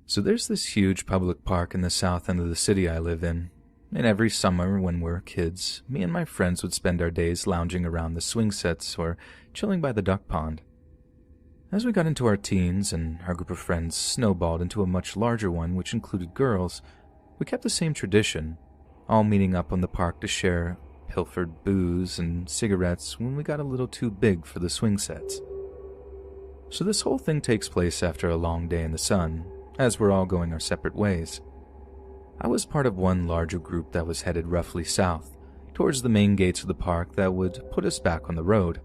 So there's this huge public park in the south end of the city I live in, and every summer when we're kids, me and my friends would spend our days lounging around the swing sets or chilling by the duck pond. As we got into our teens and our group of friends snowballed into a much larger one which included girls, we kept the same tradition, all meeting up on the park to share pilfered booze and cigarettes when we got a little too big for the swing sets. So this whole thing takes place after a long day in the sun, as we're all going our separate ways. I was part of one larger group that was headed roughly south, towards the main gates of the park that would put us back on the road.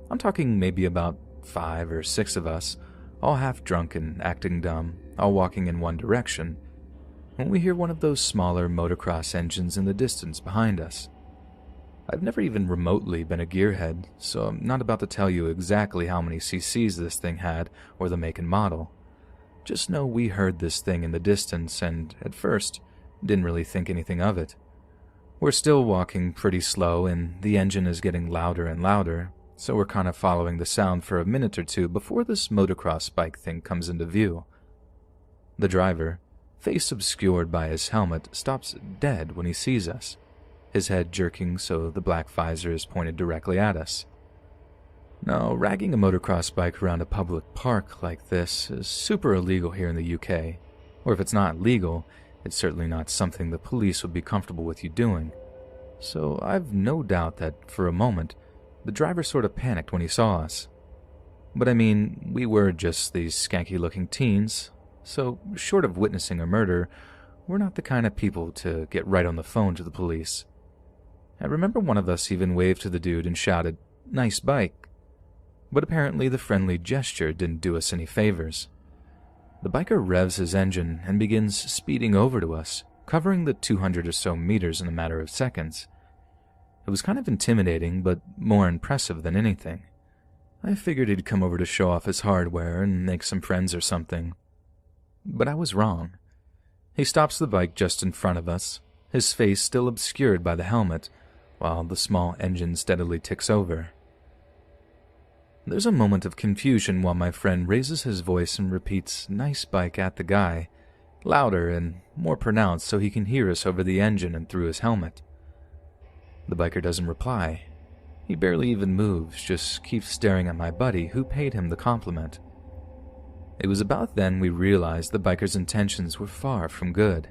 I'm talking maybe about 5 or 6 of us, all half drunk and acting dumb, all walking in one direction, when we hear one of those smaller motocross engines in the distance behind us. I've never even remotely been a gearhead, so I'm not about to tell you exactly how many cc's this thing had or the make and model. Just know we heard this thing in the distance and, at first, didn't really think anything of it. We're still walking pretty slow and the engine is getting louder and louder, so we're kind of following the sound for a minute or two before this motocross bike thing comes into view. The driver, face obscured by his helmet, stops dead when he sees us, his head jerking so the black visor is pointed directly at us. Now, ragging a motocross bike around a public park like this is super illegal here in the UK, or if it's not legal, it's certainly not something the police would be comfortable with you doing. So I've no doubt that, for a moment, the driver sort of panicked when he saw us. But I mean, we were just these skanky-looking teens, so short of witnessing a murder, we're not the kind of people to get right on the phone to the police. I remember one of us even waved to the dude and shouted, "Nice bike." But apparently the friendly gesture didn't do us any favors. The biker revs his engine and begins speeding over to us, covering the 200 or so meters in a matter of seconds. It was kind of intimidating, but more impressive than anything. I figured he'd come over to show off his hardware and make some friends or something. But I was wrong. He stops the bike just in front of us, his face still obscured by the helmet, while the small engine steadily ticks over. There's a moment of confusion while my friend raises his voice and repeats "nice bike" at the guy, louder and more pronounced so he can hear us over the engine and through his helmet. The biker doesn't reply. He barely even moves, just keeps staring at my buddy who paid him the compliment. It was about then we realized the biker's intentions were far from good.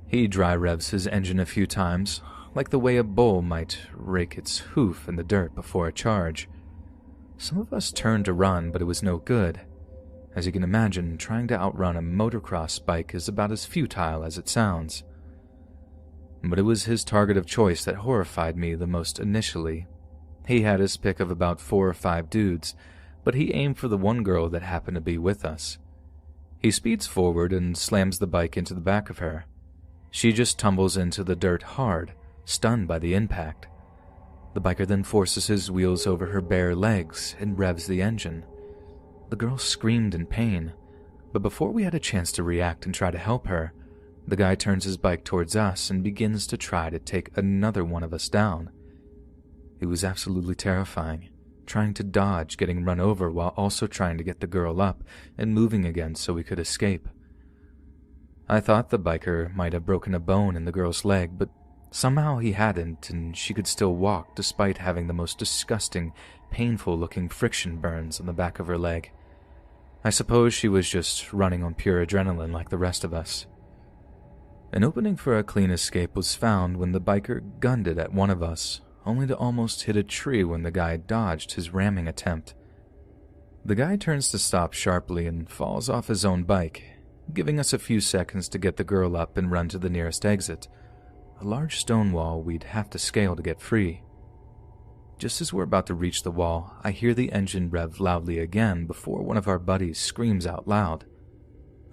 He dry revs his engine a few times, like the way a bull might rake its hoof in the dirt before a charge. Some of us turned to run, but it was no good. As you can imagine, trying to outrun a motocross bike is about as futile as it sounds. But it was his target of choice that horrified me the most initially. He had his pick of about 4 or 5 dudes, but he aimed for the one girl that happened to be with us. He speeds forward and slams the bike into the back of her. She just tumbles into the dirt hard, stunned by the impact. The biker then forces his wheels over her bare legs and revs the engine. The girl screamed in pain, but before we had a chance to react and try to help her, the guy turns his bike towards us and begins to try to take another one of us down. It was absolutely terrifying, trying to dodge getting run over while also trying to get the girl up and moving again so we could escape. I thought the biker might have broken a bone in the girl's leg, but somehow he hadn't, and she could still walk despite having the most disgusting, painful-looking friction burns on the back of her leg. I suppose she was just running on pure adrenaline like the rest of us. An opening for a clean escape was found when the biker gunned it at one of us, only to almost hit a tree when the guy dodged his ramming attempt. The guy turns to stop sharply and falls off his own bike, giving us a few seconds to get the girl up and run to the nearest exit, a large stone wall we'd have to scale to get free. Just as we're about to reach the wall, I hear the engine rev loudly again before one of our buddies screams out loud.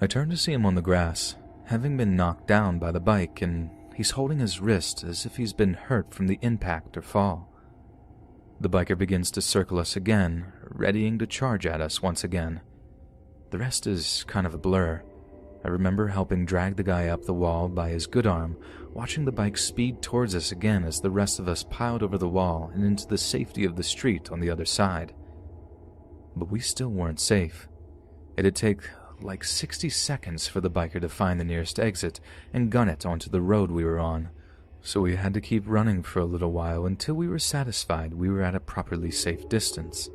I turn to see him on the grass, having been knocked down by the bike, and he's holding his wrist as if he's been hurt from the impact or fall. The biker begins to circle us again, readying to charge at us once again. The rest is kind of a blur. I remember helping drag the guy up the wall by his good arm, watching the bike speed towards us again as the rest of us piled over the wall and into the safety of the street on the other side. But we still weren't safe. It'd take like 60 seconds for the biker to find the nearest exit and gun it onto the road we were on, so we had to keep running for a little while until we were satisfied we were at a properly safe distance.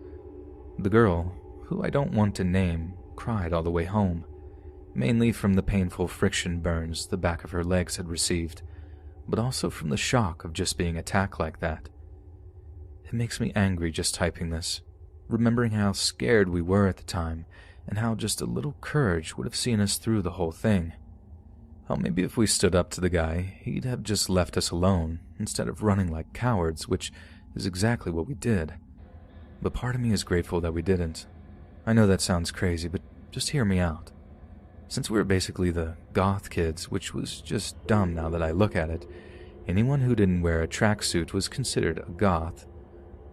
The girl, who I don't want to name, cried all the way home, mainly from the painful friction burns the back of her legs had received, but also from the shock of just being attacked like that. It makes me angry just typing this, remembering how scared we were at the time, and how just a little courage would have seen us through the whole thing. How maybe if we stood up to the guy, he'd have just left us alone, instead of running like cowards, which is exactly what we did. But part of me is grateful that we didn't. I know that sounds crazy, but just hear me out. Since we were basically the goth kids, which was just dumb now that I look at it, anyone who didn't wear a tracksuit was considered a goth.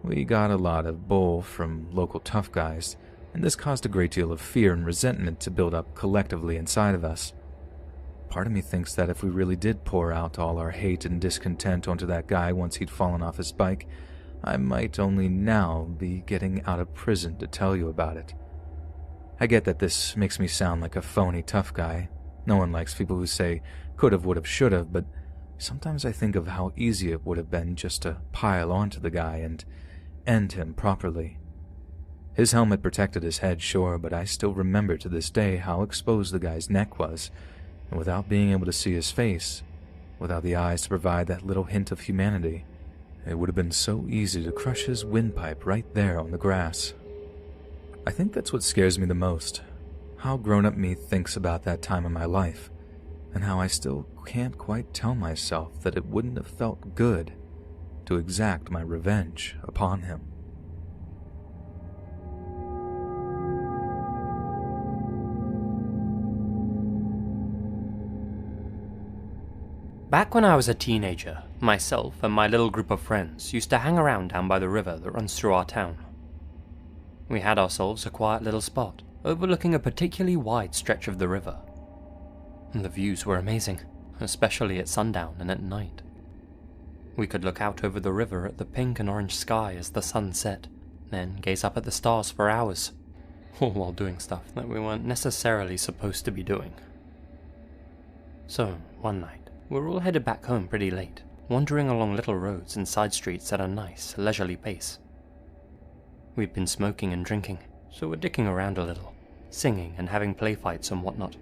We got a lot of bull from local tough guys, and this caused a great deal of fear and resentment to build up collectively inside of us. Part of me thinks that if we really did pour out all our hate and discontent onto that guy once he'd fallen off his bike, I might only now be getting out of prison to tell you about it. I get that this makes me sound like a phony tough guy. No one likes people who say could've, would've, should've, but sometimes I think of how easy it would have been just to pile onto the guy and end him properly. His helmet protected his head, sure, but I still remember to this day how exposed the guy's neck was, and without being able to see his face, without the eyes to provide that little hint of humanity, it would have been so easy to crush his windpipe right there on the grass. I think that's what scares me the most, how grown-up me thinks about that time in my life, and how I still can't quite tell myself that it wouldn't have felt good to exact my revenge upon him. Back when I was a teenager, myself and my little group of friends used to hang around down by the river that runs through our town. We had ourselves a quiet little spot, overlooking a particularly wide stretch of the river. And the views were amazing, especially at sundown and at night. We could look out over the river at the pink and orange sky as the sun set, then gaze up at the stars for hours, all while doing stuff that we weren't necessarily supposed to be doing. So, one night, we were all headed back home pretty late, wandering along little roads and side streets at a nice, leisurely pace. We'd been smoking and drinking, so we're dicking around a little, singing and having play fights and whatnot.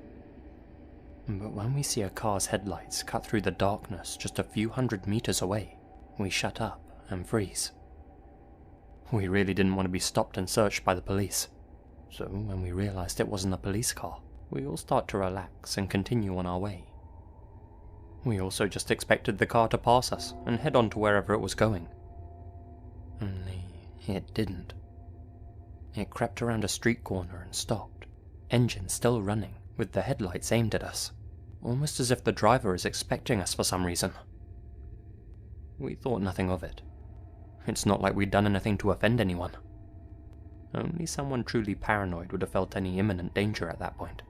But when we see a car's headlights cut through the darkness just a few hundred meters away, we shut up and freeze. We really didn't want to be stopped and searched by the police, so when we realized it wasn't a police car, we all start to relax and continue on our way. We also just expected the car to pass us and head on to wherever it was going. Only it didn't. It crept around a street corner and stopped, engine still running, with the headlights aimed at us, almost as if the driver is expecting us for some reason. We thought nothing of it. It's not like we'd done anything to offend anyone. Only someone truly paranoid would have felt any imminent danger at that point.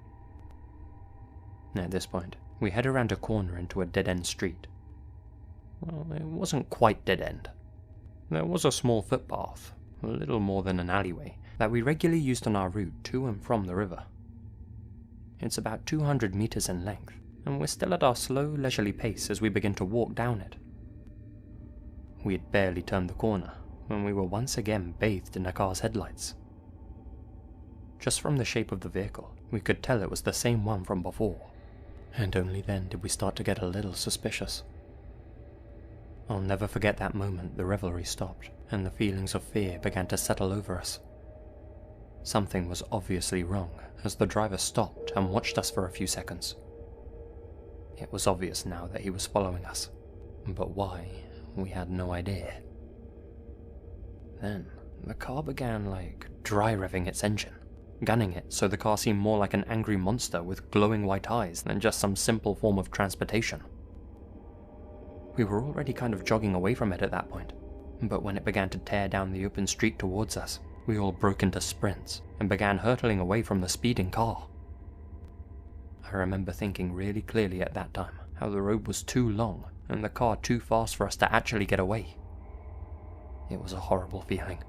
At this point, we head around a corner into a dead-end street. Well, it wasn't quite dead-end. There was a small footpath, a little more than an alleyway, that we regularly used on our route to and from the river. It's about 200 meters in length, and we're still at our slow, leisurely pace as we begin to walk down it. We had barely turned the corner when we were once again bathed in a car's headlights. Just from the shape of the vehicle, we could tell it was the same one from before, and only then did we start to get a little suspicious. I'll never forget that moment the revelry stopped, and the feelings of fear began to settle over us. Something was obviously wrong, as the driver stopped and watched us for a few seconds. It was obvious now that he was following us, but why, we had no idea. Then, the car began, dry revving its engine, gunning it so the car seemed more like an angry monster with glowing white eyes than just some simple form of transportation. We were already kind of jogging away from it at that point, but when it began to tear down the open street towards us, we all broke into sprints and began hurtling away from the speeding car. I remember thinking really clearly at that time how the road was too long and the car too fast for us to actually get away. It was a horrible feeling,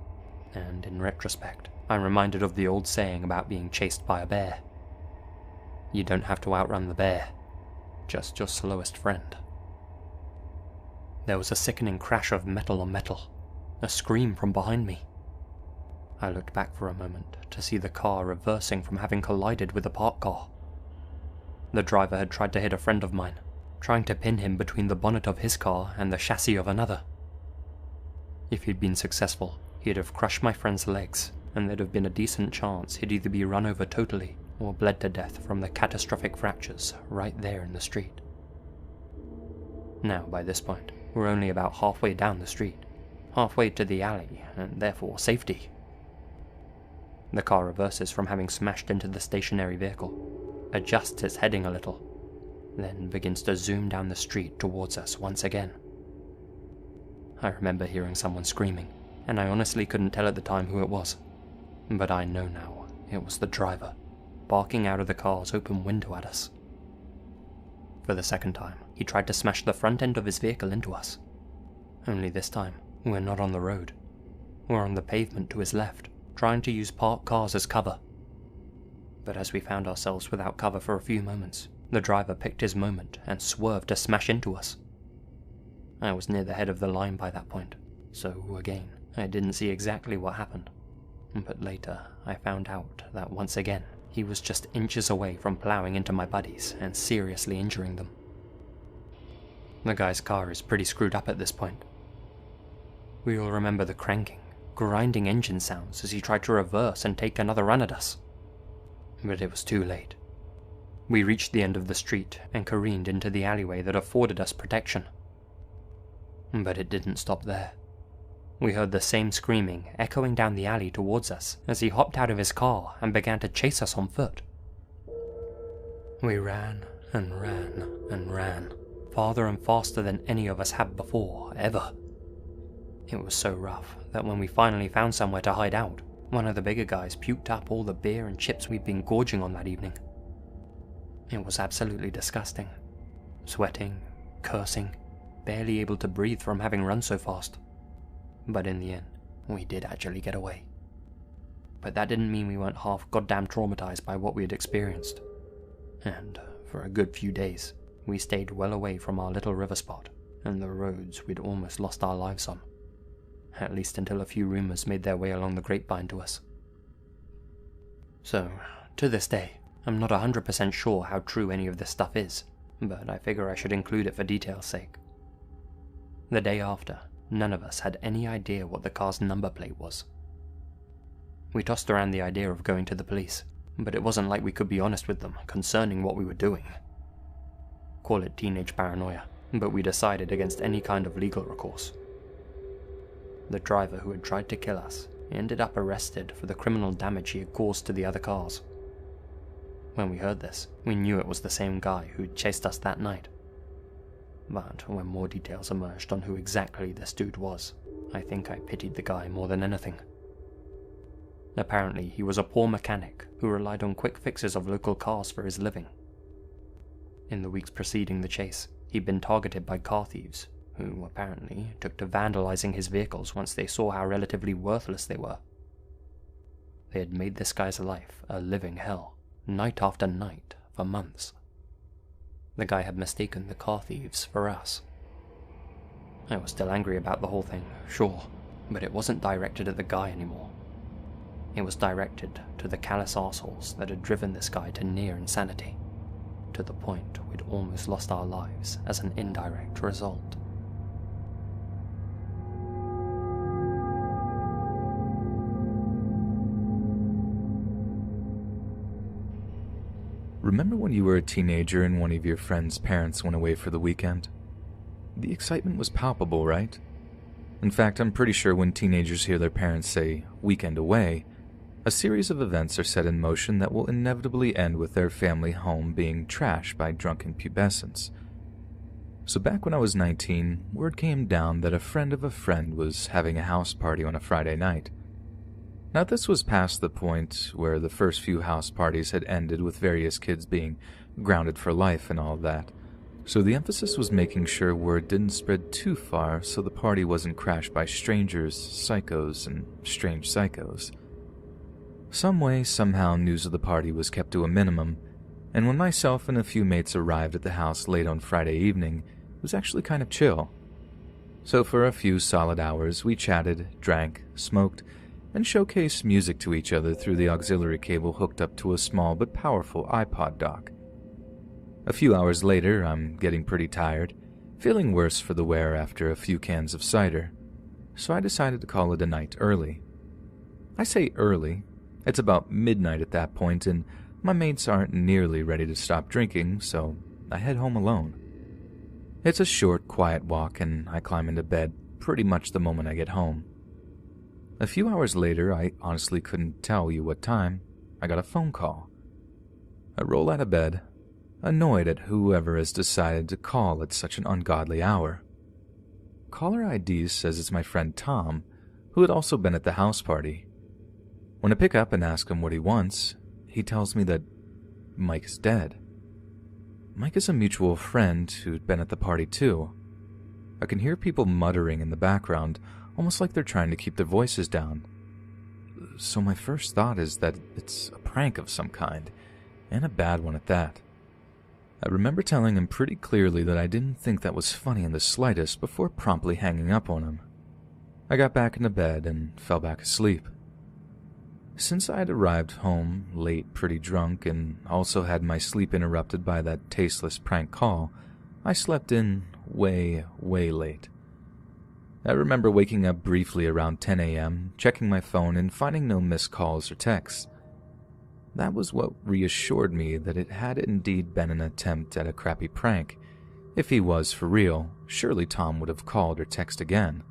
and in retrospect, I'm reminded of the old saying about being chased by a bear. You don't have to outrun the bear, just your slowest friend. There was a sickening crash of metal on metal, a scream from behind me. I looked back for a moment to see the car reversing from having collided with a parked car. The driver had tried to hit a friend of mine, trying to pin him between the bonnet of his car and the chassis of another. If he'd been successful, he'd have crushed my friend's legs, and there'd have been a decent chance he'd either be run over totally or bled to death from the catastrophic fractures right there in the street. Now, by this point, we're only about halfway down the street, halfway to the alley, and therefore safety. The car reverses from having smashed into the stationary vehicle, adjusts its heading a little, then begins to zoom down the street towards us once again. I remember hearing someone screaming, and I honestly couldn't tell at the time who it was. But I know now, it was the driver, barking out of the car's open window at us. For the second time, he tried to smash the front end of his vehicle into us. Only this time, we're not on the road. We're on the pavement to his left, trying to use parked cars as cover. But as we found ourselves without cover for a few moments, the driver picked his moment and swerved to smash into us. I was near the head of the line by that point, so again, I didn't see exactly what happened. But later, I found out that once again, he was just inches away from plowing into my buddies and seriously injuring them. The guy's car is pretty screwed up at this point. We all remember the cranking, grinding engine sounds as he tried to reverse and take another run at us. But it was too late. We reached the end of the street and careened into the alleyway that afforded us protection. But it didn't stop there. We heard the same screaming echoing down the alley towards us as he hopped out of his car and began to chase us on foot. We ran and ran and ran, farther and faster than any of us had before, ever. It was so rough that when we finally found somewhere to hide out, one of the bigger guys puked up all the beer and chips we'd been gorging on that evening. It was absolutely disgusting. Sweating, cursing, barely able to breathe from having run so fast. But in the end, we did actually get away. But that didn't mean we weren't half goddamn traumatized by what we had experienced. And for a good few days, we stayed well away from our little river spot and the roads we'd almost lost our lives on. At least until a few rumors made their way along the grapevine to us. So, to this day, I'm not 100% sure how true any of this stuff is, but I figure I should include it for detail's sake. The day after, none of us had any idea what the car's number plate was. We tossed around the idea of going to the police, but it wasn't like we could be honest with them concerning what we were doing. Call it teenage paranoia, but we decided against any kind of legal recourse. The driver who had tried to kill us ended up arrested for the criminal damage he had caused to the other cars. When we heard this, we knew it was the same guy who'd chased us that night. But when more details emerged on who exactly this dude was, I think I pitied the guy more than anything. Apparently, he was a poor mechanic who relied on quick fixes of local cars for his living. In the weeks preceding the chase, he'd been targeted by car thieves, who apparently took to vandalizing his vehicles once they saw how relatively worthless they were. They had made this guy's life a living hell, night after night, for months. The guy had mistaken the car thieves for us. I was still angry about the whole thing, sure, but it wasn't directed at the guy anymore. It was directed to the callous arseholes that had driven this guy to near insanity, to the point we'd almost lost our lives as an indirect result. Remember when you were a teenager and one of your friend's parents went away for the weekend? The excitement was palpable, right? In fact, I'm pretty sure when teenagers hear their parents say, "weekend away," a series of events are set in motion that will inevitably end with their family home being trashed by drunken pubescents. So back when I was 19, word came down that a friend of a friend was having a house party on a Friday night. Now this was past the point where the first few house parties had ended with various kids being grounded for life and all that, so the emphasis was making sure word didn't spread too far so the party wasn't crashed by strangers, psychos, and strange psychos. Some way, somehow, news of the party was kept to a minimum, And when myself and a few mates arrived at the house late on Friday evening, it was actually kind of chill. So for a few solid hours, we chatted, drank, smoked, and showcased music to each other through the auxiliary cable hooked up to a small but powerful iPod dock. A few hours later, I'm getting pretty tired, feeling worse for the wear after a few cans of cider, so I decided to call it a night early. I say early, it's about midnight at that point, and my mates aren't nearly ready to stop drinking, so I head home alone. It's a short, quiet walk, and I climb into bed pretty much the moment I get home. A few hours later, I honestly couldn't tell you what time, I got a phone call. I roll out of bed, annoyed at whoever has decided to call at such an ungodly hour. Caller ID says it's my friend Tom, who had also been at the house party. When I pick up and ask him what he wants, he tells me that Mike is dead. Mike is a mutual friend who'd been at the party too. I can hear people muttering in the background, almost like they're trying to keep their voices down. So my first thought is that it's a prank of some kind, and a bad one at that. I remember telling him pretty clearly that I didn't think that was funny in the slightest before promptly hanging up on him. I got back into bed and fell back asleep. Since I had arrived home late pretty drunk and also had my sleep interrupted by that tasteless prank call, I slept in way late. I remember waking up briefly around 10 a.m., checking my phone and finding no missed calls or texts. That was what reassured me that it had indeed been an attempt at a crappy prank. If he was for real, surely Tom would have called or texted again.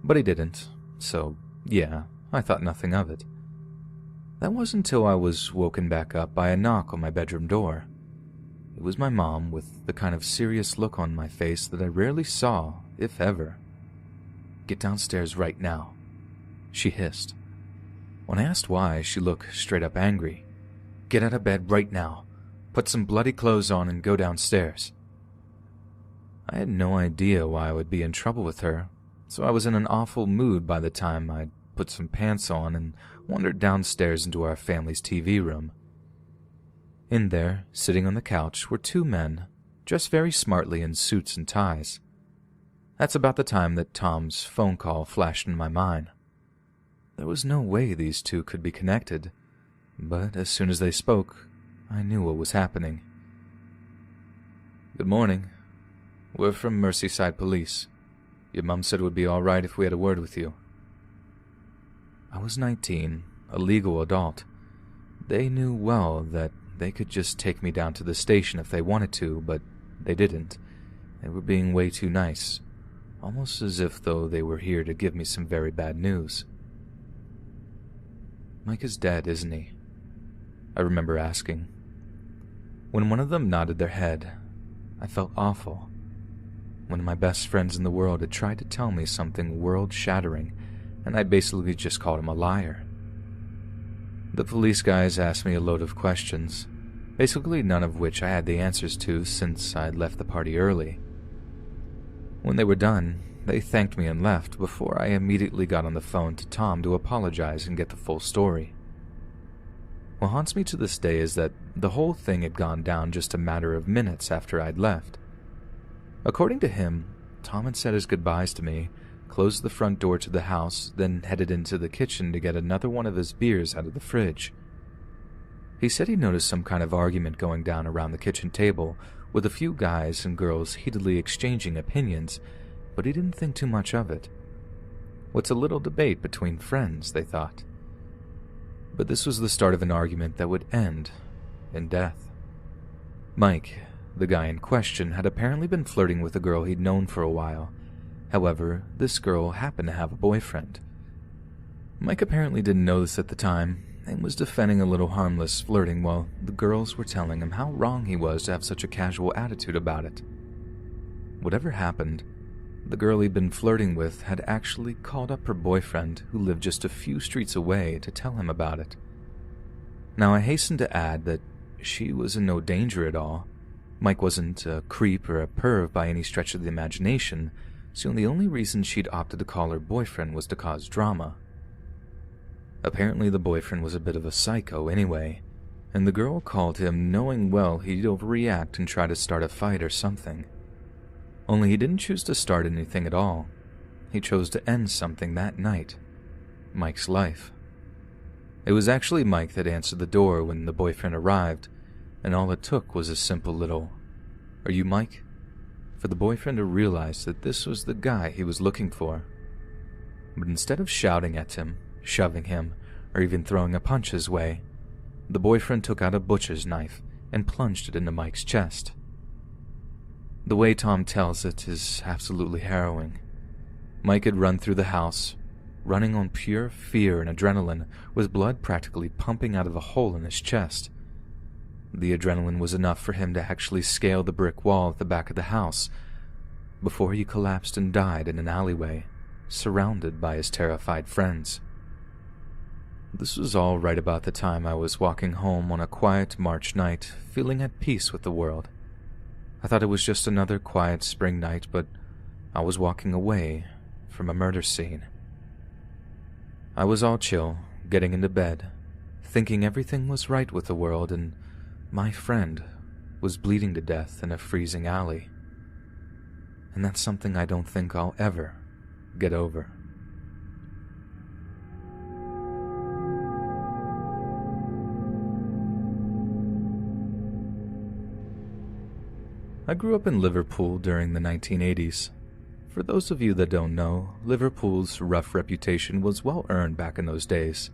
But he didn't, so yeah, I thought nothing of it. That wasn't until I was woken back up by a knock on my bedroom door. It was my mom with the kind of serious look on my face that I rarely saw, if ever. "Get downstairs right now," she hissed. When I asked why, she looked straight up angry. "Get out of bed right now. Put some bloody clothes on and go downstairs." I had no idea why I would be in trouble with her, so I was in an awful mood by the time I'd put some pants on and wandered downstairs into our family's TV room. In there, sitting on the couch, were two men, dressed very smartly in suits and ties. That's about the time that Tom's phone call flashed in my mind. There was no way these two could be connected, but as soon as they spoke, I knew what was happening. "Good morning. We're from Merseyside Police. Your mum said it would be all right if we had a word with you." I was 19, a legal adult. They knew well that they could just take me down to the station if they wanted to, but they didn't. They were being way too nice, almost as if though they were here to give me some very bad news. "Mike is dead, isn't he?" I remember asking. When one of them nodded their head, I felt awful. One of my best friends in the world had tried to tell me something world-shattering, and I basically just called him a liar. The police guys asked me a load of questions, basically none of which I had the answers to since I'd left the party early. When they were done, they thanked me and left before I immediately got on the phone to Tom to apologize and get the full story. What haunts me to this day is that the whole thing had gone down just a matter of minutes after I'd left. According to him, Tom had said his goodbyes to me, closed the front door to the house, then headed into the kitchen to get another one of his beers out of the fridge. He said he noticed some kind of argument going down around the kitchen table, with a few guys and girls heatedly exchanging opinions, but he didn't think too much of it. What's a little debate between friends, they thought. But this was the start of an argument that would end in death. Mike, the guy in question, had apparently been flirting with a girl he'd known for a while. However, this girl happened to have a boyfriend. Mike apparently didn't know this at the time, and was defending a little harmless flirting while the girls were telling him how wrong he was to have such a casual attitude about it. Whatever happened, the girl he'd been flirting with had actually called up her boyfriend, who lived just a few streets away, to tell him about it. Now, I hasten to add that she was in no danger at all. Mike wasn't a creep or a perv by any stretch of the imagination, so the only reason she'd opted to call her boyfriend was to cause drama. Apparently the boyfriend was a bit of a psycho anyway. and the girl called him knowing well he'd overreact and try to start a fight or something. Only he didn't choose to start anything at all. He chose to end something that night. Mike's life. It was actually Mike that answered the door when the boyfriend arrived, and all it took was a simple little, "Are you Mike?" for the boyfriend to realize that this was the guy he was looking for. But instead of shouting at him, shoving him, or even throwing a punch his way, the boyfriend took out a butcher's knife and plunged it into Mike's chest. The way Tom tells it is absolutely harrowing. Mike had run through the house, running on pure fear and adrenaline, with blood practically pumping out of a hole in his chest. The adrenaline was enough for him to actually scale the brick wall at the back of the house, before he collapsed and died in an alleyway, surrounded by his terrified friends. This was all right about the time I was walking home on a quiet March night, feeling at peace with the world. I thought it was just another quiet spring night, but I was walking away from a murder scene. I was all chill, getting into bed, thinking everything was right with the world, and my friend was bleeding to death in a freezing alley. And that's something I don't think I'll ever get over. I grew up in Liverpool during the 1980s. For those of you that don't know, Liverpool's rough reputation was well earned back in those days.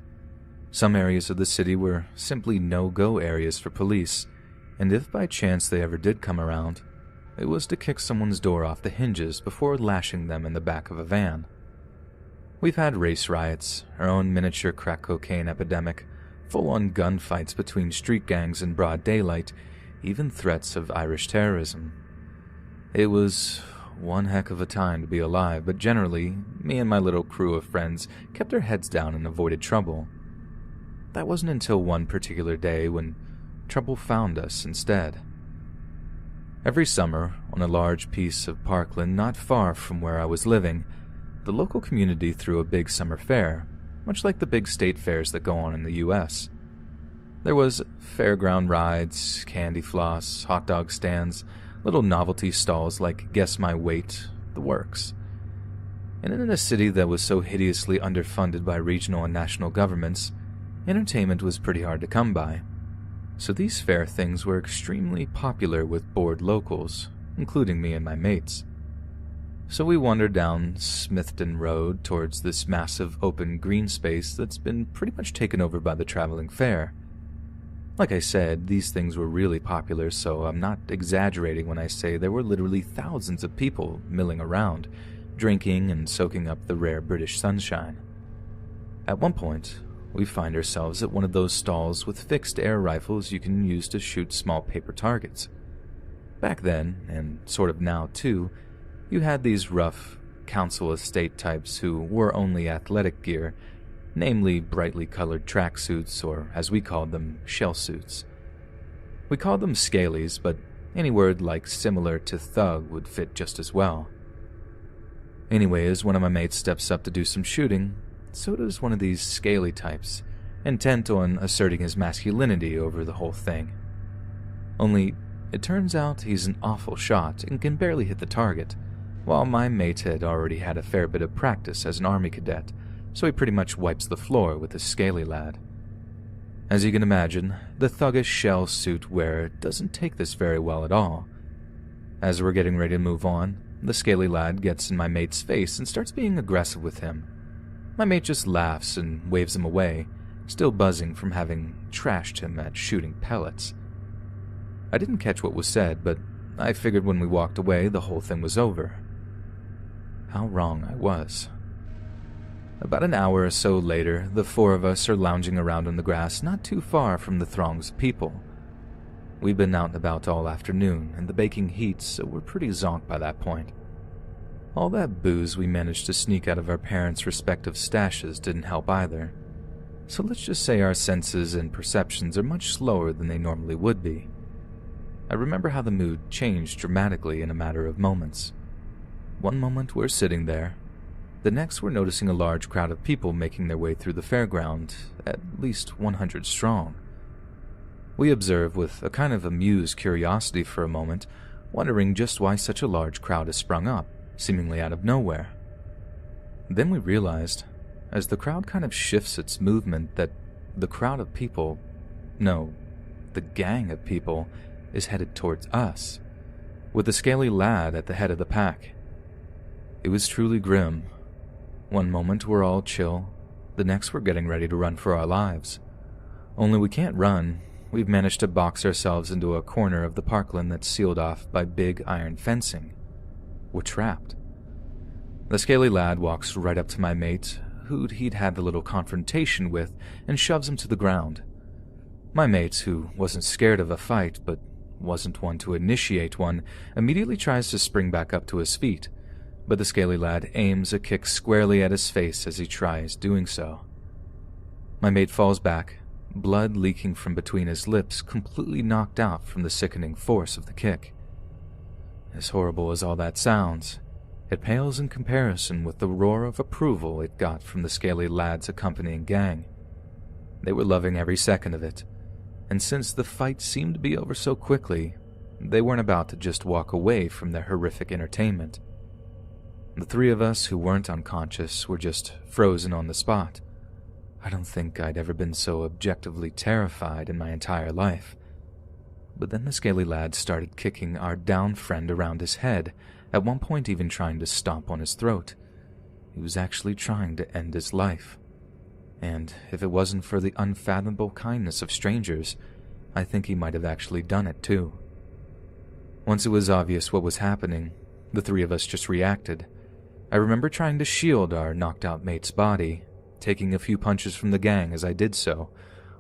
Some areas of the city were simply no-go areas for police, and if by chance they ever did come around, it was to kick someone's door off the hinges before lashing them in the back of a van. We've had race riots, our own miniature crack cocaine epidemic, full-on gunfights between street gangs in broad daylight, even threats of Irish terrorism. It was one heck of a time to be alive, but generally, me and my little crew of friends kept our heads down and avoided trouble. That wasn't until one particular day when trouble found us instead. Every summer, on a large piece of parkland not far from where I was living, the local community threw a big summer fair, much like the big state fairs that go on in the U.S. There was fairground rides, candy floss, hot dog stands, little novelty stalls like Guess My Weight, the works. And in a city that was so hideously underfunded by regional and national governments, entertainment was pretty hard to come by. So these fair things were extremely popular with bored locals, including me and my mates. So we wandered down Smithton Road towards this massive open green space that's been pretty much taken over by the traveling fair. Like I said, these things were really popular, so I'm not exaggerating when I say there were literally thousands of people milling around, drinking and soaking up the rare British sunshine. At one point, we find ourselves at one of those stalls with fixed air rifles you can use to shoot small paper targets. Back then, and sort of now too, you had these rough council estate types who wore only athletic gear, namely brightly colored tracksuits, or as we called them, shell suits. We called them scalies, but any word like similar to thug would fit just as well. Anyway, as one of my mates steps up to do some shooting, so does one of these scaly types, intent on asserting his masculinity over the whole thing. Only, it turns out he's an awful shot and can barely hit the target, while my mate had already had a fair bit of practice as an army cadet, so he pretty much wipes the floor with this scaly lad. As you can imagine, the thuggish shell suit wearer doesn't take this very well at all. As we're getting ready to move on, the scaly lad gets in my mate's face and starts being aggressive with him. My mate just laughs and waves him away, still buzzing from having trashed him at shooting pellets. I didn't catch what was said, but I figured when we walked away the whole thing was over. How wrong I was. About an hour or so later, the four of us are lounging around on the grass not too far from the throngs of people. We'd been out and about all afternoon, and the baking heat, so we're pretty zonked by that point. All that booze we managed to sneak out of our parents' respective stashes didn't help either. So let's just say our senses and perceptions are much slower than they normally would be. I remember how the mood changed dramatically in a matter of moments. One moment we're sitting there. The next we're noticing a large crowd of people making their way through the fairground, at least 100 strong. We observe with a kind of amused curiosity for a moment, wondering just why such a large crowd has sprung up, seemingly out of nowhere. Then we realized, as the crowd kind of shifts its movement, that the crowd of people, no, the gang of people, is headed towards us, with the scaly lad at the head of the pack. It was truly grim. One moment we're all chill, the next we're getting ready to run for our lives. Only we can't run. We've managed to box ourselves into a corner of the parkland that's sealed off by big iron fencing. We're trapped. The scaly lad walks right up to my mate, who he'd had the little confrontation with, and shoves him to the ground. My mate, who wasn't scared of a fight but wasn't one to initiate one, immediately tries to spring back up to his feet, but the scaly lad aims a kick squarely at his face as he tries doing so. My mate falls back, blood leaking from between his lips, completely knocked out from the sickening force of the kick. As horrible as all that sounds, it pales in comparison with the roar of approval it got from the scaly lad's accompanying gang. They were loving every second of it, and since the fight seemed to be over so quickly, they weren't about to just walk away from their horrific entertainment. The three of us who weren't unconscious were just frozen on the spot. I don't think I'd ever been so objectively terrified in my entire life. But then the scaly lad started kicking our down friend around his head, at one point even trying to stomp on his throat. He was actually trying to end his life. And if it wasn't for the unfathomable kindness of strangers, I think he might have actually done it too. Once it was obvious what was happening, the three of us just reacted. I remember trying to shield our knocked-out mate's body, taking a few punches from the gang as I did so,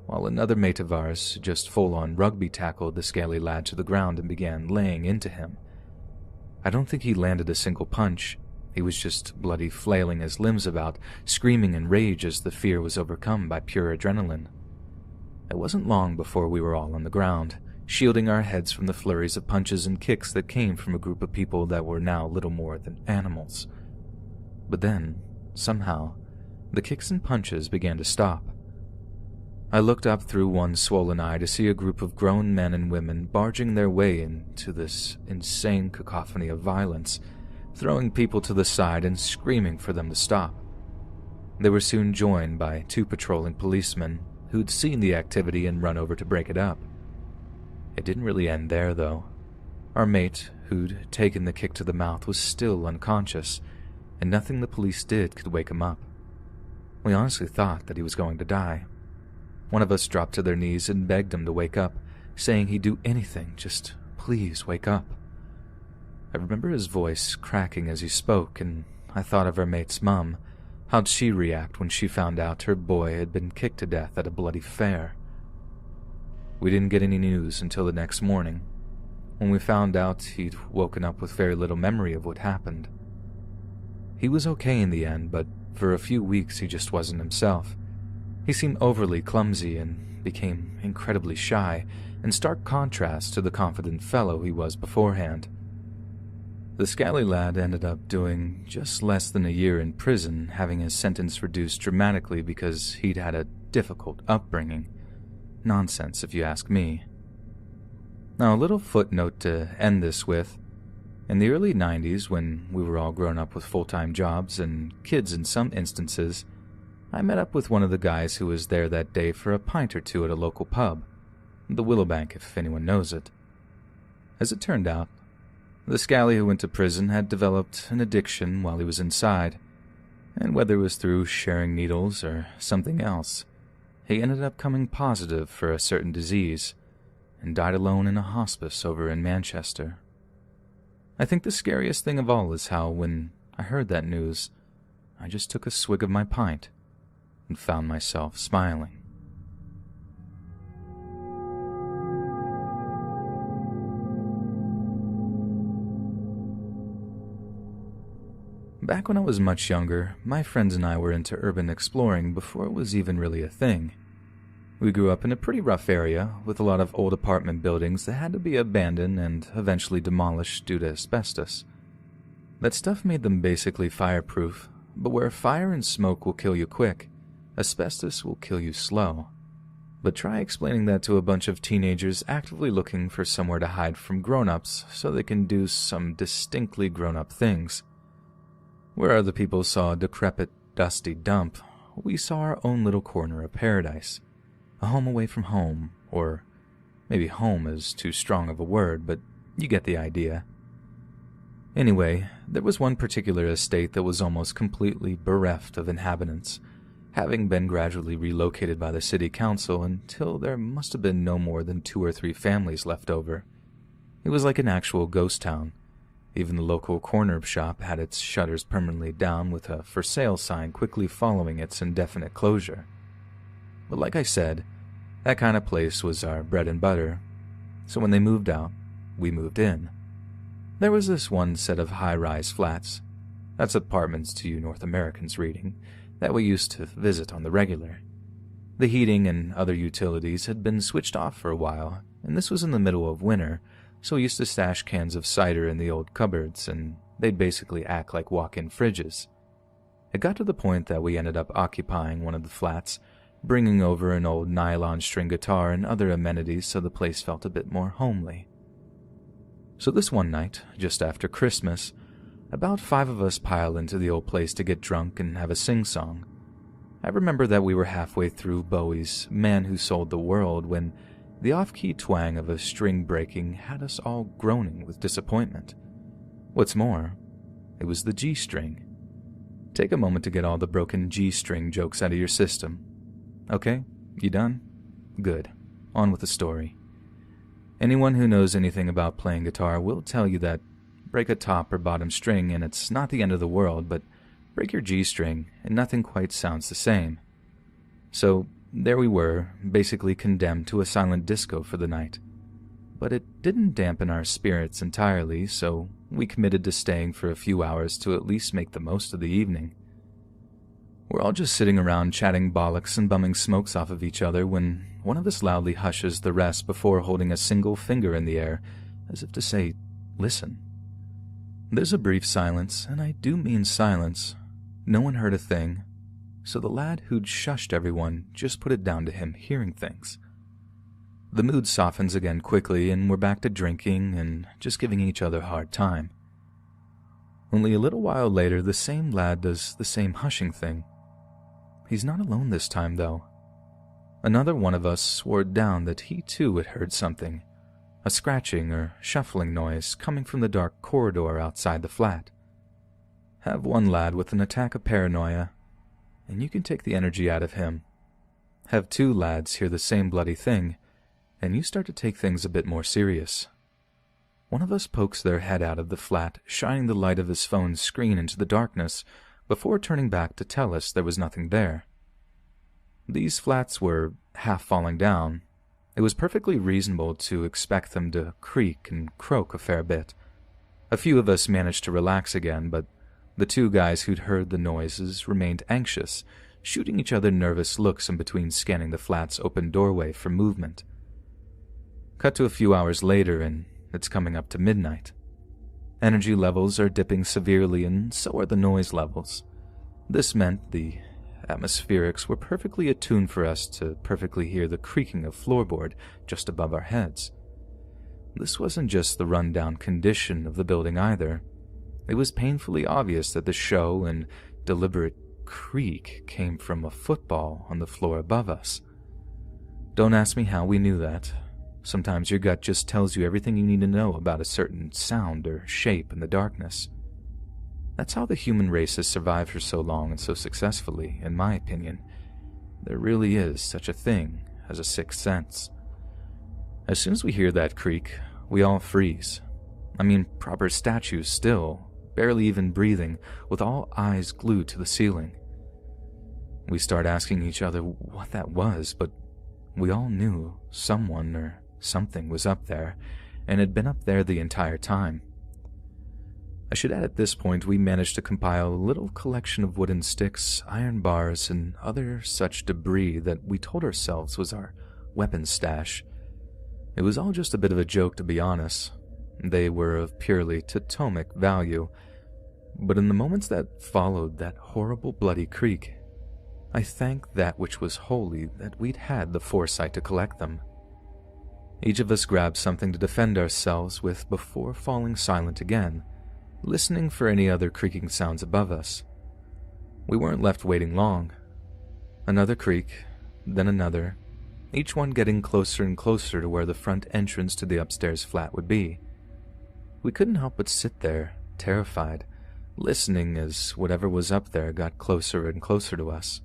while another mate of ours just full-on rugby tackled the scaly lad to the ground and began laying into him. I don't think he landed a single punch. He was just bloody flailing his limbs about, screaming in rage as the fear was overcome by pure adrenaline. It wasn't long before we were all on the ground, shielding our heads from the flurries of punches and kicks that came from a group of people that were now little more than animals. But then, somehow, the kicks and punches began to stop. I looked up through one swollen eye to see a group of grown men and women barging their way into this insane cacophony of violence, throwing people to the side and screaming for them to stop. They were soon joined by two patrolling policemen who'd seen the activity and run over to break it up. It didn't really end there, though. Our mate, who'd taken the kick to the mouth, was still unconscious, and nothing the police did could wake him up. We honestly thought that he was going to die. One of us dropped to their knees and begged him to wake up, saying he'd do anything, just please wake up. I remember his voice cracking as he spoke, and I thought of our mate's mum. How'd she react when she found out her boy had been kicked to death at a bloody fair? We didn't get any news until the next morning, when we found out he'd woken up with very little memory of what happened. He was okay in the end, but for a few weeks he just wasn't himself. He seemed overly clumsy and became incredibly shy, in stark contrast to the confident fellow he was beforehand. The scaly lad ended up doing just less than a year in prison, having his sentence reduced dramatically because he'd had a difficult upbringing. Nonsense, if you ask me. Now, a little footnote to end this with. In the early 90s, when we were all grown up with full-time jobs and kids in some instances, I met up with one of the guys who was there that day for a pint or two at a local pub, the Willowbank if anyone knows it. As it turned out, the scally who went to prison had developed an addiction while he was inside, and whether it was through sharing needles or something else, he ended up coming positive for a certain disease and died alone in a hospice over in Manchester. I think the scariest thing of all is how, when I heard that news, I just took a swig of my pint and found myself smiling. Back when I was much younger, my friends and I were into urban exploring before it was even really a thing. We grew up in a pretty rough area with a lot of old apartment buildings that had to be abandoned and eventually demolished due to asbestos. That stuff made them basically fireproof, but where fire and smoke will kill you quick, asbestos will kill you slow. But try explaining that to a bunch of teenagers actively looking for somewhere to hide from grown-ups so they can do some distinctly grown-up things. Where other people saw a decrepit, dusty dump, we saw our own little corner of paradise. A home away from home, or maybe home is too strong of a word, but you get the idea. Anyway, there was one particular estate that was almost completely bereft of inhabitants, having been gradually relocated by the city council until there must have been no more than 2 or 3 families left over. It was like an actual ghost town. Even the local corner shop had its shutters permanently down with a for sale sign quickly following its indefinite closure. But like I said, that kind of place was our bread and butter, so when they moved out, we moved in. There was this one set of high-rise flats, that's apartments to you North Americans reading, that we used to visit on the regular. The heating and other utilities had been switched off for a while, and this was in the middle of winter, so we used to stash cans of cider in the old cupboards, and they'd basically act like walk-in fridges. It got to the point that we ended up occupying one of the flats, bringing over an old nylon string guitar and other amenities so the place felt a bit more homely. So this one night, just after Christmas, about 5 of us pile into the old place to get drunk and have a sing-song. I remember that we were halfway through Bowie's Man Who Sold the World when the off-key twang of a string breaking had us all groaning with disappointment. What's more, it was the G-string. Take a moment to get all the broken G-string jokes out of your system. Okay, you done? Good. On with the story. Anyone who knows anything about playing guitar will tell you that break a top or bottom string and it's not the end of the world, but break your G-string and nothing quite sounds the same. So there we were, basically condemned to a silent disco for the night. But it didn't dampen our spirits entirely, so we committed to staying for a few hours to at least make the most of the evening. We're all just sitting around chatting bollocks and bumming smokes off of each other when one of us loudly hushes the rest before holding a single finger in the air, as if to say, "Listen." There's a brief silence, and I do mean silence. No one heard a thing, so the lad who'd shushed everyone just put it down to him hearing things. The mood softens again quickly, and we're back to drinking and just giving each other a hard time. Only a little while later, the same lad does the same hushing thing. He's not alone this time, though. Another one of us swore down that he too had heard something, a scratching or shuffling noise coming from the dark corridor outside the flat. Have one lad with an attack of paranoia, and you can take the energy out of him. Have 2 lads hear the same bloody thing, and you start to take things a bit more serious. One of us pokes their head out of the flat, shining the light of his phone's screen into the darkness, before turning back to tell us there was nothing there. These flats were half falling down. It was perfectly reasonable to expect them to creak and croak a fair bit. A few of us managed to relax again, but the 2 guys who'd heard the noises remained anxious, shooting each other nervous looks in between scanning the flat's open doorway for movement. Cut to a few hours later, and it's coming up to midnight. Energy levels are dipping severely, and so are the noise levels. This meant the atmospherics were perfectly attuned for us to perfectly hear the creaking of floorboard just above our heads. This wasn't just the run-down condition of the building either. It was painfully obvious that the show and deliberate creak came from a football on the floor above us. Don't ask me how we knew that. Sometimes your gut just tells you everything you need to know about a certain sound or shape in the darkness. That's how the human race has survived for so long and so successfully, in my opinion. There really is such a thing as a sixth sense. As soon as we hear that creak, we all freeze. I mean, proper statues still, barely even breathing, with all eyes glued to the ceiling. We start asking each other what that was, but we all knew someone or something was up there, and had been up there the entire time. I should add at this point we managed to compile a little collection of wooden sticks, iron bars, and other such debris that we told ourselves was our weapons stash. It was all just a bit of a joke, to be honest. They were of purely totemic value, but in the moments that followed that horrible bloody creak, I thanked that which was holy that we'd had the foresight to collect them. Each of us grabbed something to defend ourselves with before falling silent again, listening for any other creaking sounds above us. We weren't left waiting long. Another creak, then another, each one getting closer and closer to where the front entrance to the upstairs flat would be. We couldn't help but sit there, terrified, listening as whatever was up there got closer and closer to us.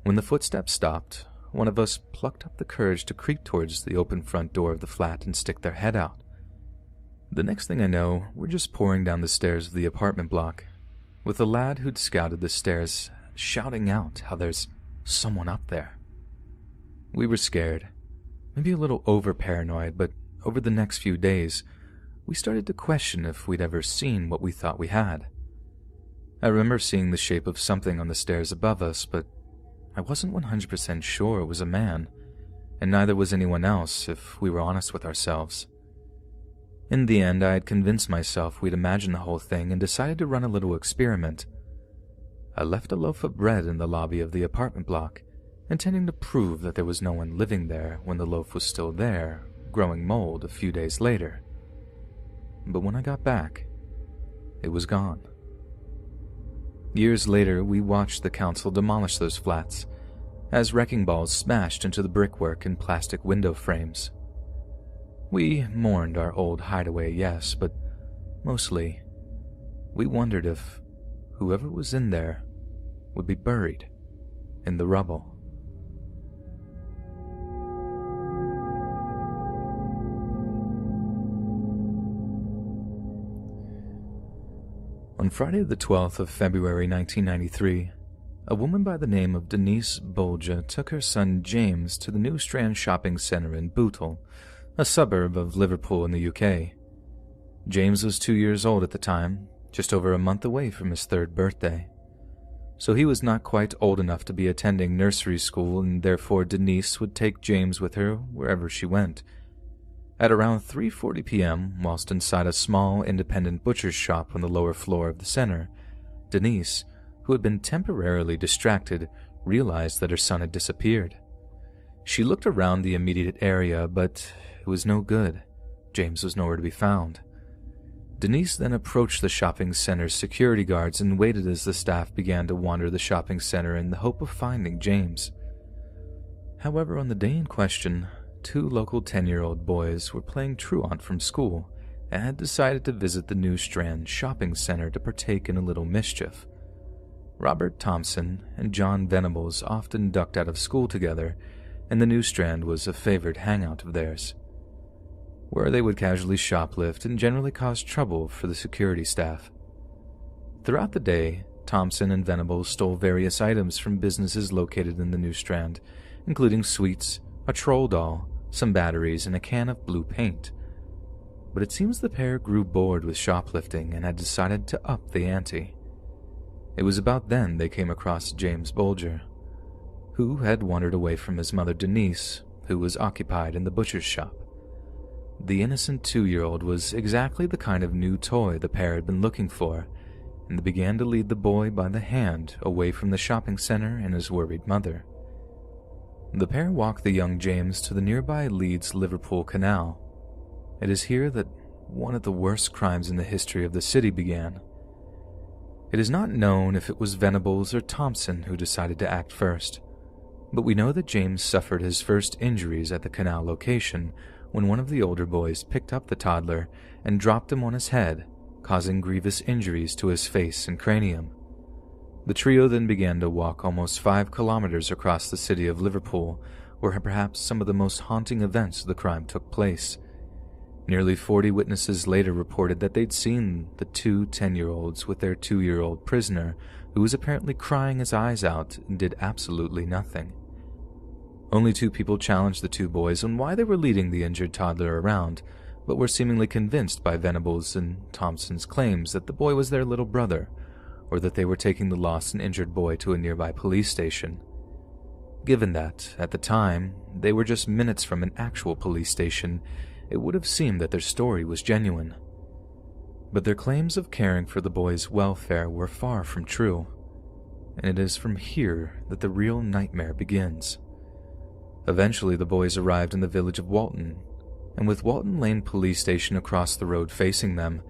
When the footsteps stopped, one of us plucked up the courage to creep towards the open front door of the flat and stick their head out. The next thing I know, we're just pouring down the stairs of the apartment block, with the lad who'd scouted the stairs shouting out how there's someone up there. We were scared, maybe a little over-paranoid, but over the next few days, we started to question if we'd ever seen what we thought we had. I remember seeing the shape of something on the stairs above us, but I wasn't 100% sure it was a man, and neither was anyone else if we were honest with ourselves. In the end, I had convinced myself we'd imagined the whole thing and decided to run a little experiment. I left a loaf of bread in the lobby of the apartment block, intending to prove that there was no one living there when the loaf was still there, growing mold a few days later. But when I got back, it was gone. Years later, we watched the council demolish those flats, as wrecking balls smashed into the brickwork and plastic window frames. We mourned our old hideaway, yes, but mostly, we wondered if whoever was in there would be buried in the rubble. On Friday the 12th of February 1993, a woman by the name of Denise Bolger took her son James to the New Strand shopping centre in Bootle, a suburb of Liverpool in the UK. James was 2 years old at the time, just over a month away from his 3rd birthday. So he was not quite old enough to be attending nursery school, and therefore Denise would take James with her wherever she went. At around 3:40 p.m., whilst inside a small independent butcher's shop on the lower floor of the center, Denise, who had been temporarily distracted, realized that her son had disappeared. She looked around the immediate area, but it was no good. James was nowhere to be found. Denise then approached the shopping center's security guards and waited as the staff began to wander the shopping center in the hope of finding James. However, on the day in question, 2 local 10-year-old boys were playing truant from school and had decided to visit the New Strand shopping center to partake in a little mischief. Robert Thompson and John Venables often ducked out of school together, and the New Strand was a favored hangout of theirs, where they would casually shoplift and generally cause trouble for the security staff. Throughout the day, Thompson and Venables stole various items from businesses located in the New Strand, including sweets, a troll doll, some batteries, and a can of blue paint. But it seems the pair grew bored with shoplifting and had decided to up the ante. It was about then they came across James Bolger, who had wandered away from his mother Denise, who was occupied in the butcher's shop. The innocent 2-year-old was exactly the kind of new toy the pair had been looking for, and they began to lead the boy by the hand away from the shopping center and his worried mother. The pair walked the young James to the nearby Leeds-Liverpool Canal. It is here that one of the worst crimes in the history of the city began. It is not known if it was Venables or Thompson who decided to act first, but we know that James suffered his first injuries at the canal location when one of the older boys picked up the toddler and dropped him on his head, causing grievous injuries to his face and cranium. The trio then began to walk almost 5 kilometers across the city of Liverpool, where perhaps some of the most haunting events of the crime took place. Nearly 40 witnesses later reported that they'd seen the 2 10-year-olds with their 2-year-old prisoner, who was apparently crying his eyes out and did absolutely nothing. Only 2 people challenged the 2 boys on why they were leading the injured toddler around, but were seemingly convinced by Venables and Thompson's claims that the boy was their little brother, or that they were taking the lost and injured boy to a nearby police station. Given that, at the time, they were just minutes from an actual police station, it would have seemed that their story was genuine. But their claims of caring for the boy's welfare were far from true. and it is from here that the real nightmare begins. Eventually, the boys arrived in the village of Walton, and with Walton Lane Police Station across the road facing them,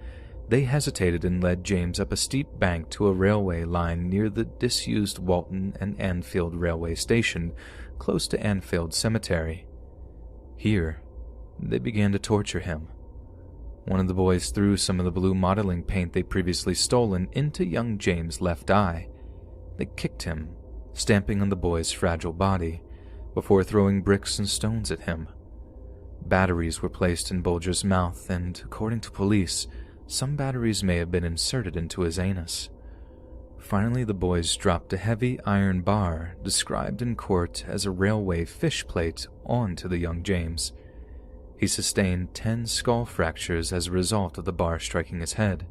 they hesitated and led James up a steep bank to a railway line near the disused Walton and Anfield Railway Station, close to Anfield Cemetery. Here, they began to torture him. One of the boys threw some of the blue modeling paint they'd previously stolen into young James' left eye. They kicked him, stamping on the boy's fragile body, before throwing bricks and stones at him. Batteries were placed in Bulger's mouth, and according to police, some batteries may have been inserted into his anus. Finally, the boys dropped a heavy iron bar, described in court as a railway fish plate, onto the young James. He sustained 10 skull fractures as a result of the bar striking his head.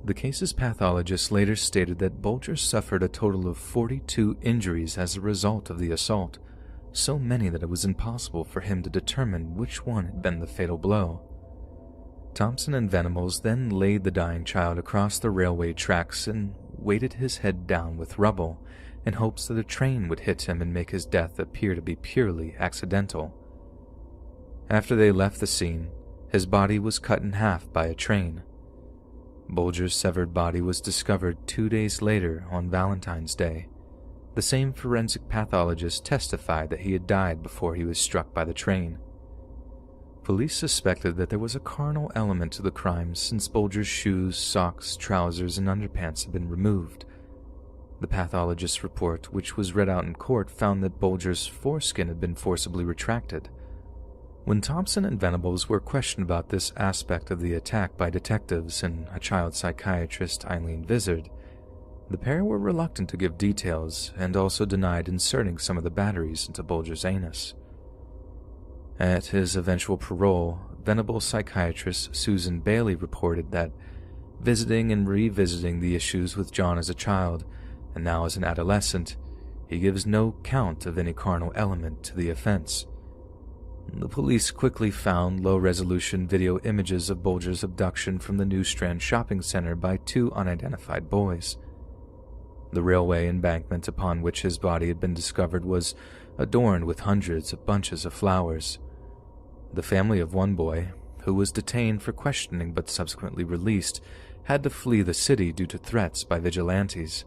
The case's pathologist later stated that Bulger suffered a total of 42 injuries as a result of the assault, so many that it was impossible for him to determine which one had been the fatal blow. Thompson and Venables then laid the dying child across the railway tracks and weighted his head down with rubble in hopes that a train would hit him and make his death appear to be purely accidental. After they left the scene, his body was cut in half by a train. Bulger's severed body was discovered 2 days later on Valentine's Day. The same forensic pathologist testified that he had died before he was struck by the train. Police suspected that there was a carnal element to the crime since Bulger's shoes, socks, trousers, and underpants had been removed. The pathologist's report, which was read out in court, found that Bulger's foreskin had been forcibly retracted. When Thompson and Venables were questioned about this aspect of the attack by detectives and a child psychiatrist, Eileen Vizard, the pair were reluctant to give details and also denied inserting some of the batteries into Bulger's anus. At his eventual parole, Venables psychiatrist Susan Bailey reported that, visiting and revisiting the issues with John as a child, and now as an adolescent, he gives no count of any carnal element to the offense. The police quickly found low-resolution video images of Bulger's abduction from the New Strand shopping center by 2 unidentified boys. The railway embankment upon which his body had been discovered was adorned with hundreds of bunches of flowers. The family of one boy, who was detained for questioning but subsequently released, had to flee the city due to threats by vigilantes.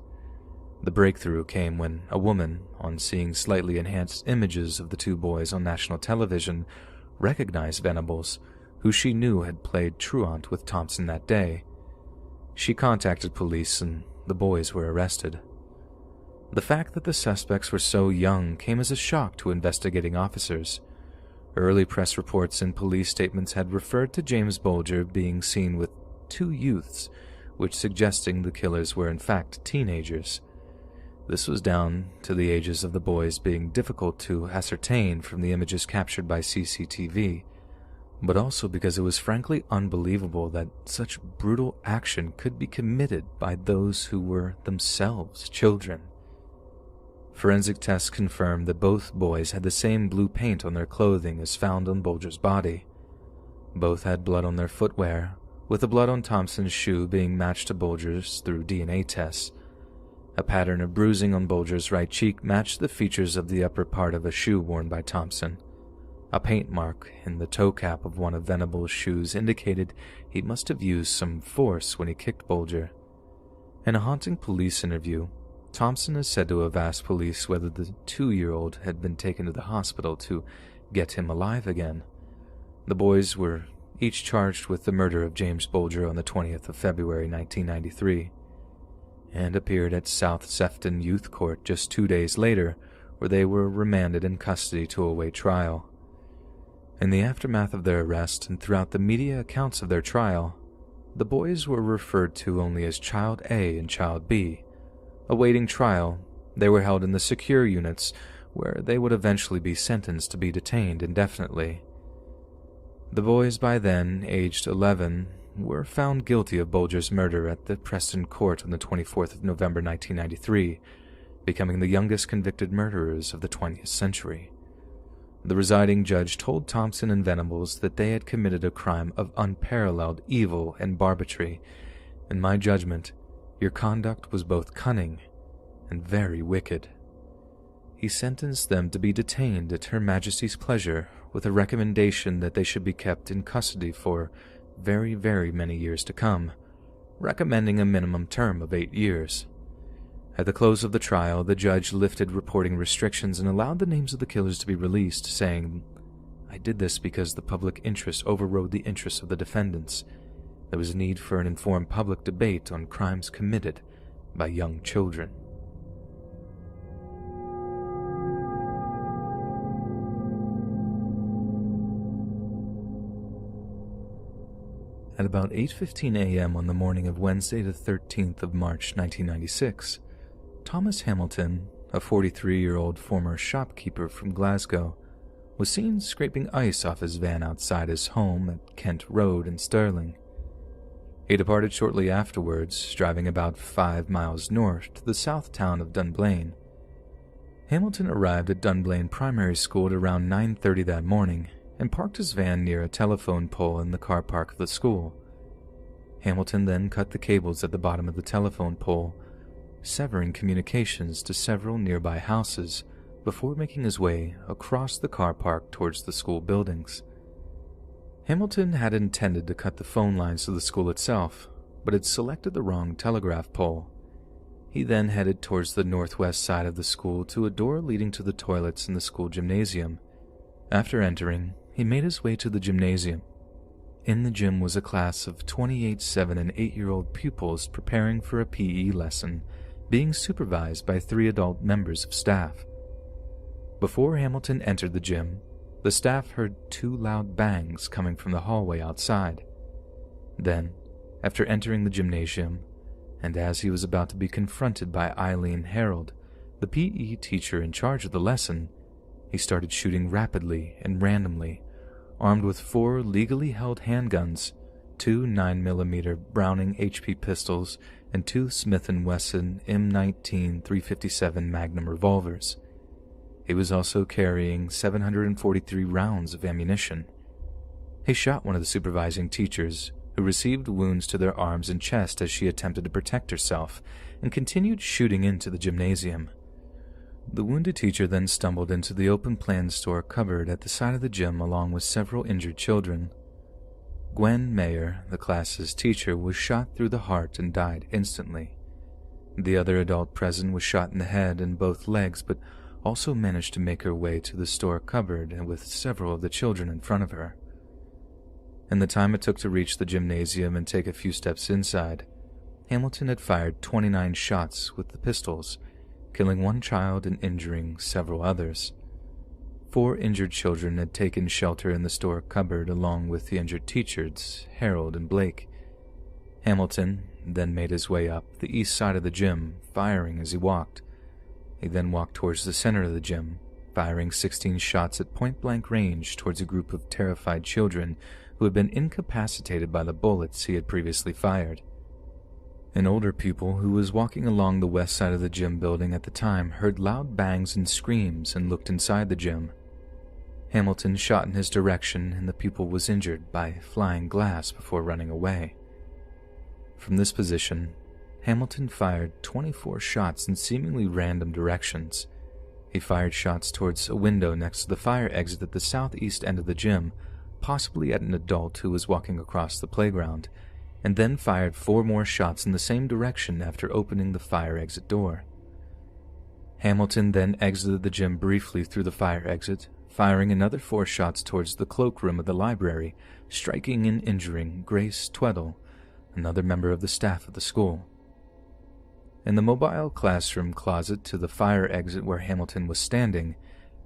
The breakthrough came when a woman, on seeing slightly enhanced images of the 2 boys on national television, recognized Venables, who she knew had played truant with Thompson that day. She contacted police and the boys were arrested. The fact that the suspects were so young came as a shock to investigating officers. Early press reports and police statements had referred to James Bulger being seen with 2 youths, which suggesting the killers were in fact teenagers. This was down to the ages of the boys being difficult to ascertain from the images captured by CCTV, but also because it was frankly unbelievable that such brutal action could be committed by those who were themselves children. Forensic tests confirmed that both boys had the same blue paint on their clothing as found on Bulger's body. Both had blood on their footwear, with the blood on Thompson's shoe being matched to Bulger's through DNA tests. A pattern of bruising on Bulger's right cheek matched the features of the upper part of a shoe worn by Thompson. A paint mark in the toe cap of one of Venables' shoes indicated he must have used some force when he kicked Bulger. In a haunting police interview, Thompson is said to have asked police whether the 2-year-old had been taken to the hospital to get him alive again. The boys were each charged with the murder of James Bulger on the 20th of February 1993. And appeared at South Sefton Youth Court just 2 days later, where they were remanded in custody to await trial. In the aftermath of their arrest and throughout the media accounts of their trial, the boys were referred to only as Child A and Child B. Awaiting trial, they were held in the secure units, where they would eventually be sentenced to be detained indefinitely. The boys, by then aged 11, were found guilty of Bulger's murder at the Preston Court on the 24th of November 1993, becoming the youngest convicted murderers of the 20th century. The presiding judge told Thompson and Venables that they had committed a crime of unparalleled evil and barbarity. In my judgment, your conduct was both cunning and very wicked. He sentenced them to be detained at Her Majesty's pleasure with a recommendation that they should be kept in custody for very, very many years to come, recommending a minimum term of 8 years. At the close of the trial, the judge lifted reporting restrictions and allowed the names of the killers to be released, saying, "I did this because the public interest overrode the interests of the defendants. There was a need for an informed public debate on crimes committed by young children." At about 8:15 a.m. on the morning of Wednesday the 13th of March 1996, Thomas Hamilton, a 43-year-old former shopkeeper from Glasgow, was seen scraping ice off his van outside his home at Kent Road in Stirling. He departed shortly afterwards, driving about 5 miles north to the south town of Dunblane. Hamilton arrived at Dunblane Primary School at around 9:30 that morning and parked his van near a telephone pole in the car park of the school. Hamilton then cut the cables at the bottom of the telephone pole, severing communications to several nearby houses before making his way across the car park towards the school buildings. Hamilton had intended to cut the phone lines to the school itself, but had selected the wrong telegraph pole. He then headed towards the northwest side of the school to a door leading to the toilets in the school gymnasium. After entering, he made his way to the gymnasium. In the gym was a class of 28, 7, and 8-year-old pupils preparing for a PE lesson, being supervised by 3 adult members of staff. Before Hamilton entered the gym, the staff heard 2 loud bangs coming from the hallway outside. Then, after entering the gymnasium, and as he was about to be confronted by Eileen Harold, the PE teacher in charge of the lesson, he started shooting rapidly and randomly, armed with 4 legally held handguns, 2 9mm Browning HP pistols, and 2 Smith & Wesson M19 357 Magnum revolvers. He was also carrying 743 rounds of ammunition. He shot one of the supervising teachers, who received wounds to their arms and chest as she attempted to protect herself, and continued shooting into the gymnasium. The wounded teacher then stumbled into the open-plan store cupboard at the side of the gym along with several injured children. Gwen Mayer, the class's teacher, was shot through the heart and died instantly. The other adult present was shot in the head and both legs, but also managed to make her way to the store cupboard and with several of the children in front of her. In the time it took to reach the gymnasium and take a few steps inside, Hamilton had fired 29 shots with the pistols, killing 1 child and injuring several others. 4 injured children had taken shelter in the store cupboard along with the injured teachers, Harold and Blake. Hamilton then made his way up the east side of the gym, firing as he walked. He then walked towards the center of the gym, firing 16 shots at point-blank range towards a group of terrified children who had been incapacitated by the bullets he had previously fired. An older pupil who was walking along the west side of the gym building at the time heard loud bangs and screams and looked inside the gym. Hamilton shot in his direction and the pupil was injured by flying glass before running away. From this position, Hamilton fired 24 shots in seemingly random directions. He fired shots towards a window next to the fire exit at the southeast end of the gym, possibly at an adult who was walking across the playground, and then fired 4 more shots in the same direction after opening the fire exit door. Hamilton then exited the gym briefly through the fire exit, firing another 4 shots towards the cloakroom of the library, striking and injuring Grace Tweddle, another member of the staff of the school. In the mobile classroom closet to the fire exit where Hamilton was standing,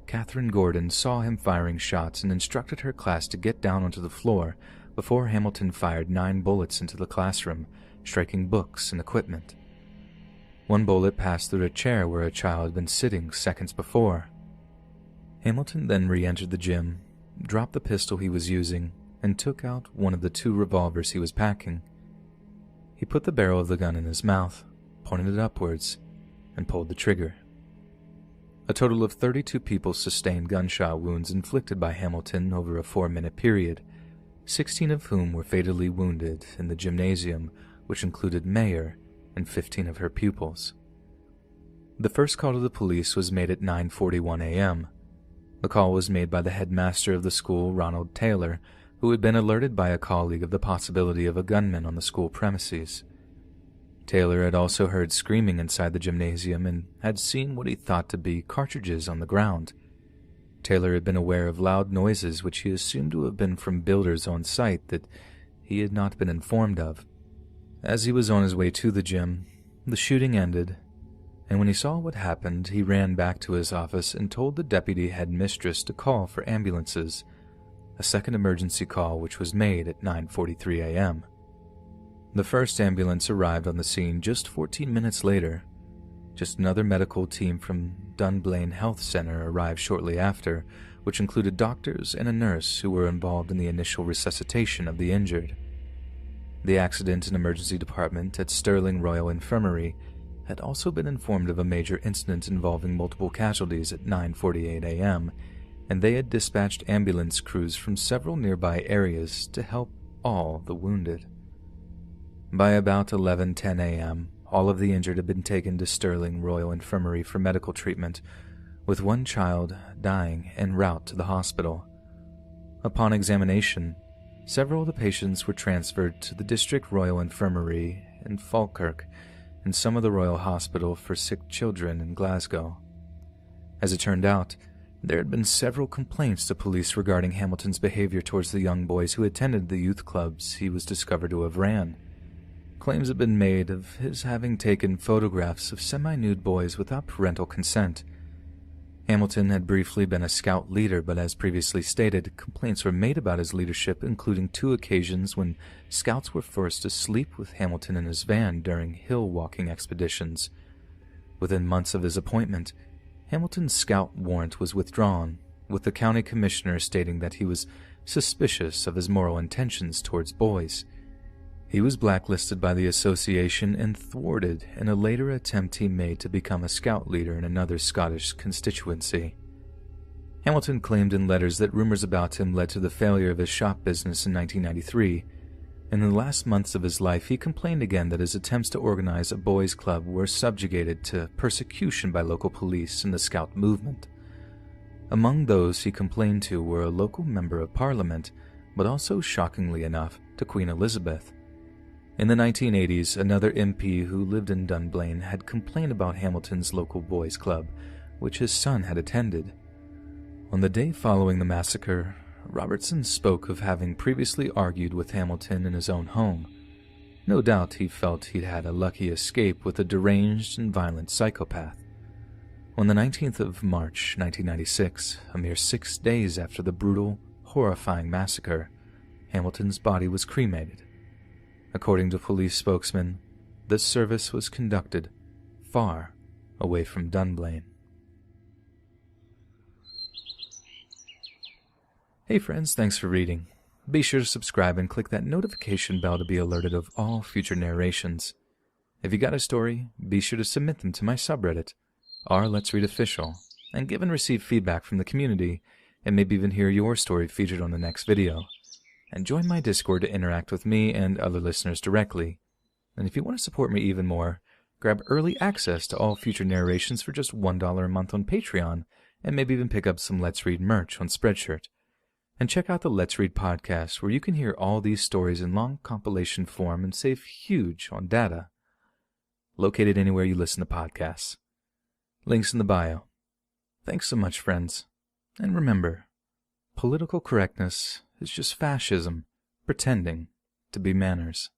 Catherine Gordon saw him firing shots and instructed her class to get down onto the floor before Hamilton fired 9 bullets into the classroom, striking books and equipment. 1 bullet passed through a chair where a child had been sitting seconds before. Hamilton then re-entered the gym, dropped the pistol he was using, and took out one of the 2 revolvers he was packing. He put the barrel of the gun in his mouth, pointed it upwards, and pulled the trigger. A total of 32 people sustained gunshot wounds inflicted by Hamilton over a 4-minute period, 16 of whom were fatally wounded in the gymnasium, which included Mayer and 15 of her pupils. The first call to the police was made at 9:41 a.m. The call was made by the headmaster of the school, Ronald Taylor, who had been alerted by a colleague of the possibility of a gunman on the school premises. Taylor had also heard screaming inside the gymnasium and had seen what he thought to be cartridges on the ground. Taylor had been aware of loud noises which he assumed to have been from builders on site that he had not been informed of. As he was on his way to the gym, the shooting ended, and when he saw what happened, he ran back to his office and told the deputy headmistress to call for ambulances, a second emergency call which was made at 9:43 a.m. The first ambulance arrived on the scene just 14 minutes later. Just another medical team from Dunblane Health Center arrived shortly after, which included doctors and a nurse who were involved in the initial resuscitation of the injured. The accident and emergency department at Stirling Royal Infirmary had also been informed of a major incident involving multiple casualties at 9:48 a.m., and they had dispatched ambulance crews from several nearby areas to help all the wounded. By about 11:10 a.m., all of the injured had been taken to Stirling Royal Infirmary for medical treatment, with one child dying en route to the hospital. Upon examination, several of the patients were transferred to the District Royal Infirmary in Falkirk and some of the Royal Hospital for Sick Children in Glasgow. As it turned out, there had been several complaints to police regarding Hamilton's behavior towards the young boys who attended the youth clubs he was discovered to have ran. Claims had been made of his having taken photographs of semi-nude boys without parental consent. Hamilton had briefly been a scout leader, but as previously stated, complaints were made about his leadership, including 2 occasions when scouts were forced to sleep with Hamilton in his van during hill-walking expeditions. Within months of his appointment, Hamilton's scout warrant was withdrawn, with the county commissioner stating that he was suspicious of his moral intentions towards boys. He was blacklisted by the association and thwarted in a later attempt he made to become a scout leader in another Scottish constituency. Hamilton claimed in letters that rumors about him led to the failure of his shop business in 1993. In the last months of his life, he complained again that his attempts to organize a boys' club were subjugated to persecution by local police and the scout movement. Among those he complained to were a local member of parliament, but also, shockingly enough, to Queen Elizabeth. In the 1980s, another MP who lived in Dunblane had complained about Hamilton's local boys' club, which his son had attended. On the day following the massacre, Robertson spoke of having previously argued with Hamilton in his own home. No doubt he felt he'd had a lucky escape with a deranged and violent psychopath. On the 19th of March, 1996, a mere 6 days after the brutal, horrifying massacre, Hamilton's body was cremated. According to police spokesman, this service was conducted far away from Dunblane. Hey friends, thanks for reading. Be sure to subscribe and click that notification bell to be alerted of all future narrations. If you got a story, be sure to submit them to my subreddit, r/Let's Read Official, and give and receive feedback from the community, and maybe even hear your story featured on the next video. And join my Discord to interact with me and other listeners directly. And if you want to support me even more, grab early access to all future narrations for just $1 a month on Patreon, and maybe even pick up some Let's Read merch on Spreadshirt. And check out the Let's Read podcast, where you can hear all these stories in long compilation form and save huge on data. Located anywhere you listen to podcasts. Links in the bio. Thanks so much, friends. And remember, political correctness is just fascism pretending to be manners.